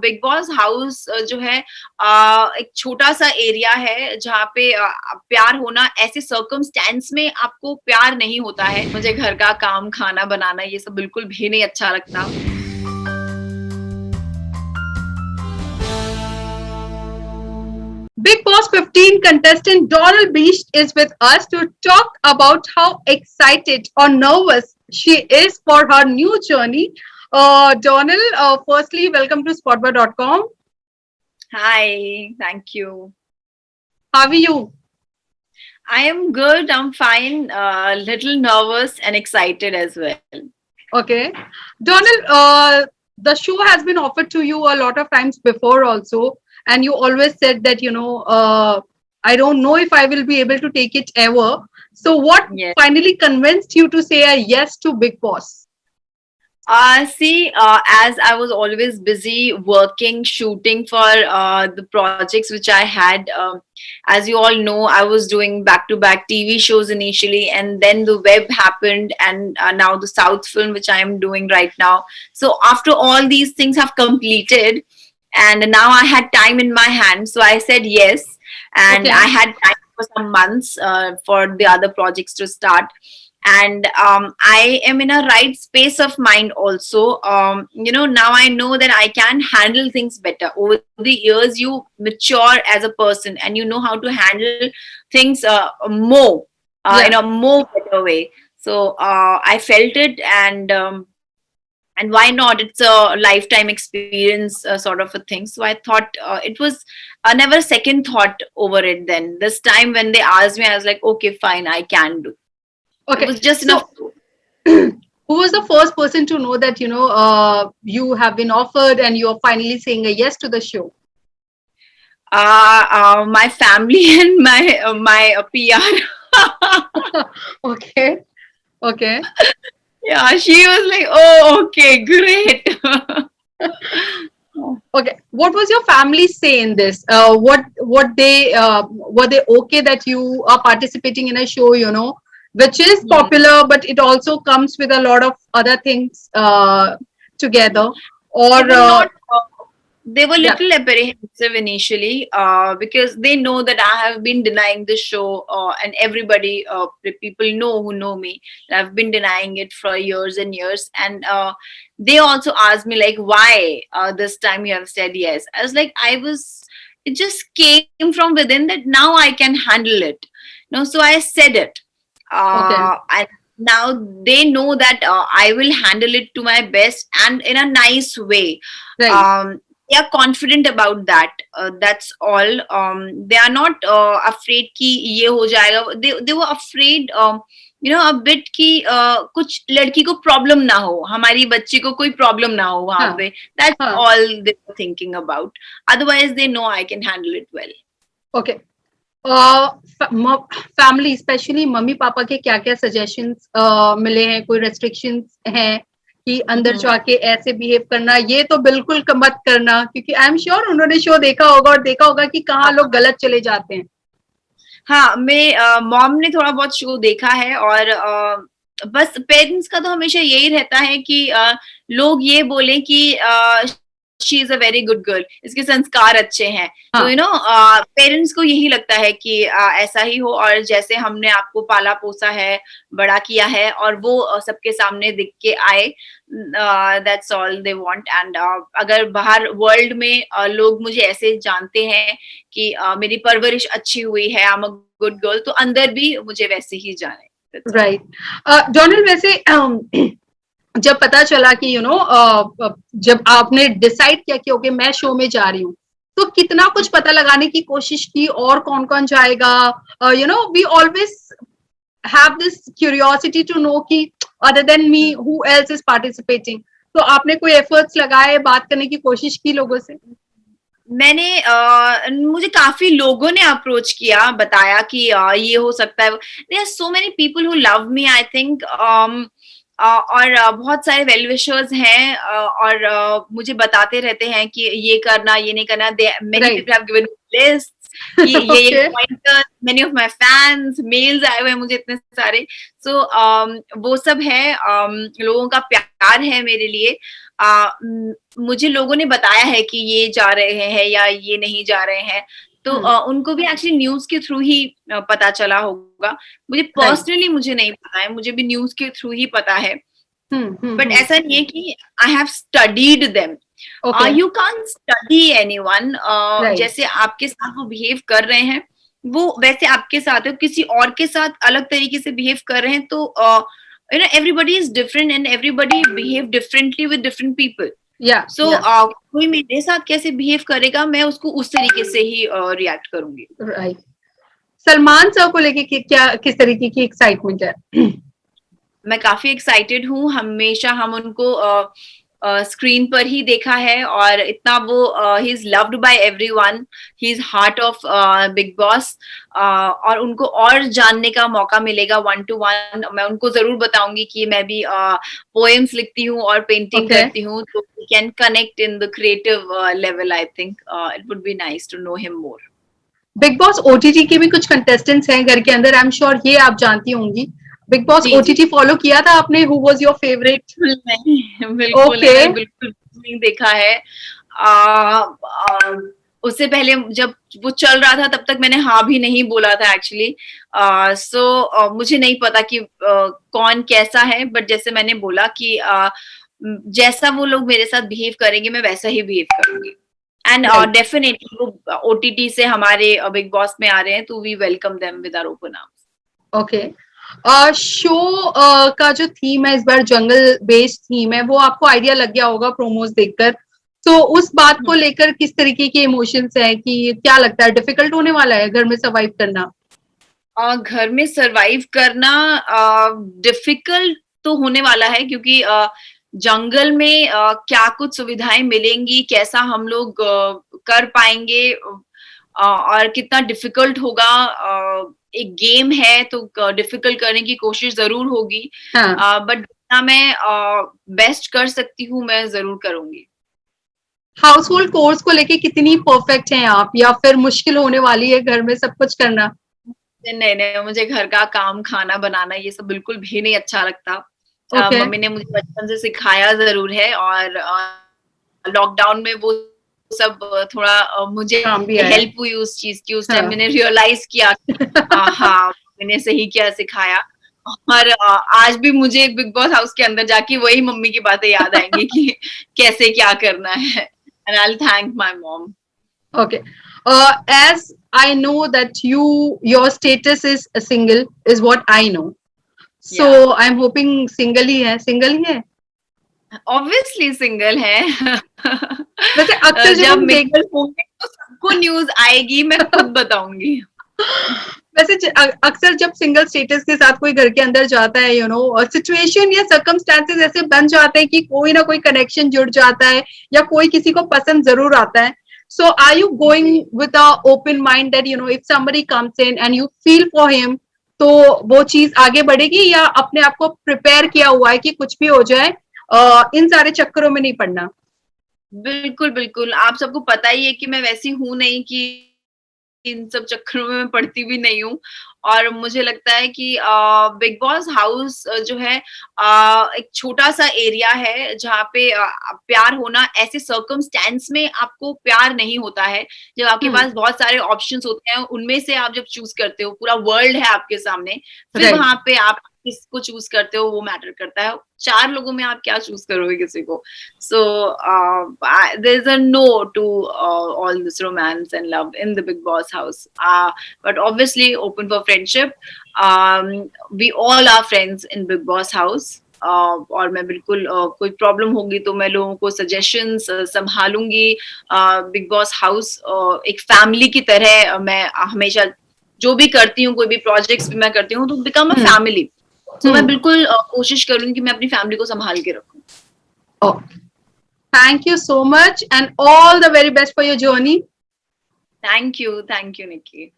Big boss house जो है एक छोटा सा एरिया है जहाँ पे प्यार होना ऐसे सर्कमस्टेंस में आपको प्यार नहीं होता है। मुझे घर का काम, खाना बनाना ये सब बिल्कुल भी नहीं अच्छा लगता। Big Boss 15 contestant Donald Beast is with us to talk about how excited or nervous she is for her new journey. Donald, firstly, welcome to Spotbar.com. Hi, thank you. How are you? I am good. I'm fine. Little nervous and excited as well. Okay. Donald, the show has been offered to you a lot of times before also, and you always said that, I don't know if I will be able to take it ever. So, what Yes. finally convinced you to say a yes to Big Boss? See, as I was always busy working, shooting for the projects which I had, as you all know, I was doing back-to-back TV shows initially, and then the web happened, and now the South film which I am doing right now. So after all these things have completed, and now I had time in my hand, so I said yes, and Okay. I had time for some months for the other projects to start, and I am in a right space of mind also. Now I know that I can handle things better. Over the years you mature as a person and you know how to handle things more in Yeah. a more better way. So I felt it, and why not, it's a lifetime experience sort of a thing. So I thought it was never second thought over it. Then this time when they asked me, I was like, okay, fine, I can do. It Okay. was just enough. So, who was the first person to know that you have been offered and you are finally saying a yes to the show? My family and my PR. Okay. Okay. Yeah, she was like, "Oh, okay, great." Okay. What was your family say in this? What they were they okay that you are participating in a show, which is Hmm. popular, but it also comes with a lot of other things together. They Or were not. They were yeah, little apprehensive initially because they know that I have been denying the show, and everybody, the people know who know me, that I've been denying it for years and years, and they also asked me like, why this time you have said yes. I was like, it just came from within that now I can handle it. So I said it, okay, and now they know that I will handle it to my best and in a nice way. right. They are confident about that. That's all. They are not afraid कि ये हो जाएगा. They were afraid a bit कि कुछ लड़की को problem ना हो, हमारी बच्ची को कोई प्रॉब्लम ना हो वहां हाँ, पे. That's हाँ. all they were thinking about. Otherwise they know I can handle it well. Okay. Family specially mummy papa के क्या क्या सजेशंस मिले हैं, कोई रेस्ट्रिक्शंस हैं कि अंदर हम्म. जाके ऐसे बिहेव करना, ये तो बिल्कुल मत करना, क्योंकि आई एम श्योर उन्होंने शो देखा होगा और देखा होगा कि कहाँ लोग गलत चले जाते हैं. हाँ, मैं मॉम ने थोड़ा बहुत शो देखा है, और बस पेरेंट्स का तो हमेशा यही रहता है कि लोग ये बोलें कि she is a very good girl, इसके संस्कार अच्छे हैं. तो हाँ, पेरेंट्स को यही लगता है कि ऐसा ही हो, और जैसे हमने आपको पाला पोसा है, बड़ा किया है, और वो सबके सामने दिख के आए. That's all they want. And अगर बाहर वर्ल्ड में लोग मुझे ऐसे जानते हैं कि मेरी परवरिश अच्छी हुई है, I am a good girl, तो अंदर भी मुझे वैसे ही जाने. That's all. राइट. डोनाल्ड, वैसे जब पता चला कि जब आपने डिसाइड किया कि ओके मैं शो में जा रही हूँ, तो कितना कुछ पता लगाने की कोशिश की और कौन कौन जाएगा? We always have this curiosity to know कि other than me who else is participating. तो आपने कोई efforts लगाए, बात करने की कोशिश की लोगों से? मुझे काफी लोगों ने अप्रोच किया, बताया कि ये हो सकता है. There are so many people who love me, I think. और बहुत सारे वेल विशर्स हैं, और मुझे बताते रहते हैं कि ये करना, ये नहीं करना. Many Right. People have given list कि ये Okay. Pointers. Many of my fans mails आए हुए हैं मुझे इतने सारे. सो वो सब है. लोगों का प्यार है मेरे लिए. मुझे लोगों ने बताया है कि ये जा रहे हैं या ये नहीं जा रहे हैं, तो उनको भी एक्चुअली न्यूज़ के थ्रू ही पता चला होगा। मुझे राइट। पर्सनली मुझे नहीं पता है, मुझे भी न्यूज़ के थ्रू ही पता है। बट हम्म। ऐसा नहीं है कि I have studied them. Okay. You can't study anyone. Right. जैसे आपके साथ वो बिहेव कर रहे हैं, वो वैसे आपके साथ है, किसी और के साथ अलग तरीके से बिहेव कर रहे हैं, तो you know everybody is different and everybody behave differently with different people. या सो या कोई मेरे साथ कैसे बिहेव करेगा, मैं उसको उस तरीके से ही रिएक्ट करूंगी। राइट। सलमान सर को लेके क्या किस तरीके की एक्साइटमेंट है? मैं काफी एक्साइटेड हूँ। हमेशा हम उनको स्क्रीन पर ही देखा है, और इतना वो he is loved by everyone. He is heart of big boss. और उनको और जानने का मौका मिलेगा 1-to-1। मैं उनको जरूर बताऊंगी कि मैं भी पोएम्स लिखती हूँ और पेंटिंग ओके। करती हूँ, तो we can connect in the creative level. I think it would be nice to know him more. Bigg Boss OTT के भी कुछ कंटेस्टेंट्स हैं घर के अंदर, आई एम श्योर ये आप जानती होंगी। बिग बॉस जी जी, ओटीटी फॉलो किया था आपने? Who was your favourite? बिल्कुल नहीं, बिल्कुल नहीं, ओके। मैंने बिल्कुल नहीं देखा है। आ, आ, उससे पहले जब वो चल रहा था तब तक मैंने हाँ भी नहीं बोला था एक्चुअली। सो मुझे नहीं पता कि कौन कैसा है, बट जैसे मैंने बोला कि जैसा वो लोग मेरे साथ बिहेव करेंगे मैं वैसा ही बिहेव करूंगी। And right. डेफिनेटली वो ओटीटी से हमारे बिग बॉस में आ रहे हैं, तो we welcome them with our open arms. Okay. Show का जो थीम है इस बार जंगल बेस्ड थीम है, वो आपको आइडिया लग गया होगा प्रोमोज देखकर। तो उस बात को लेकर किस तरीके के इमोशंस है, कि क्या लगता है डिफिकल्ट होने वाला है घर में सर्वाइव करना? घर में सरवाइव करना डिफिकल्ट तो होने वाला है, क्योंकि जंगल में क्या कुछ सुविधाएं मिलेंगी, कैसा हम लोग कर पाएंगे, और कितना डिफिकल्ट होगा। एक गेम है तो डिफिकल्ट करने की कोशिश जरूर होगी, हाँ। बट जितना मैं बेस्ट कर सकती हूँ मैं जरूर करूंगी। हाउस होल्ड कोर्स को लेके कितनी परफेक्ट हैं आप, या फिर मुश्किल होने वाली है घर में सब कुछ करना? नहीं नहीं, मुझे घर का काम, खाना बनाना ये सब बिल्कुल भी नहीं अच्छा लगता। ओके। मम्मी ने मुझे बचपन से सिखाया जरूर है, और लॉकडाउन में वो सब थोड़ा मुझे काम भी आया। हेल्प हुई उस चीज की। उस टाइम हाँ। मैंने रियलाइज किया कि हाँ, मैंने सही किया सिखाया। और आज भी मुझे बिग बॉस हाउस के अंदर जाके वही मम्मी की बातें याद आएंगी कि कैसे क्या करना है। And I will thank my mom. Okay. As I know that your status is a single, is what I know. या So I'm hoping single ही है। ऑब्वियसली सिंगल है। वैसे अक्सर जब जब हम देख मिंगल होंगे तो सबको न्यूज आएगी, मैं खुद बताऊंगी। वैसे अक्सर जब सिंगल स्टेटस के साथ कोई घर के अंदर जाता है, और सिचुएशन या सर्कमस्टेंसेस ऐसे बन जाते हैं कि कोई ना कोई कनेक्शन जुड़ जाता है, या कोई किसी को पसंद जरूर आता है। So are you going with a open mind that if somebody comes in and you feel for him, तो वो चीज आगे बढ़ेगी, या अपने आप को प्रिपेयर किया हुआ है कि कुछ भी हो जाए इन सारे चक्करों में नहीं पड़ना? बिल्कुल बिल्कुल, आप सबको पता ही है कि मैं वैसी हूं नहीं कि इन सब चक्करों में मैं पड़ती भी नहीं हूँ। और मुझे लगता है कि बिग बॉस हाउस जो है एक छोटा सा एरिया है जहाँ पे प्यार होना, ऐसे सर्कमस्टेंस में आपको प्यार नहीं होता है। जब आपके पास बहुत सारे ऑप्शंस होते हैं, उनमें से आप जब चूज करते हो, पूरा वर्ल्ड है आपके सामने, फिर राइट। वहां पे आप किसको चूज करते हो वो मैटर करता है। 4 लोगों में आप क्या चूज करोगे किसी को? So there's a no to all this romance and love in the Big Boss house. But obviously open for friendship. We all are friends in Big Boss house. और मैं बिल्कुल कोई प्रॉब्लम होगी तो मैं लोगों को सजेशंस संभालूंगी। बिग बॉस हाउस एक फैमिली की तरह मैं हमेशा जो भी करती हूँ, कोई भी प्रोजेक्ट्स भी मैं करती हूँ, तो बिकम अ फैमिली। तो मैं बिल्कुल कोशिश करूंगी कि मैं अपनी फैमिली को संभाल के रखूं। Okay. Thank you so much and all the very best for your journey. Thank you, Nikki.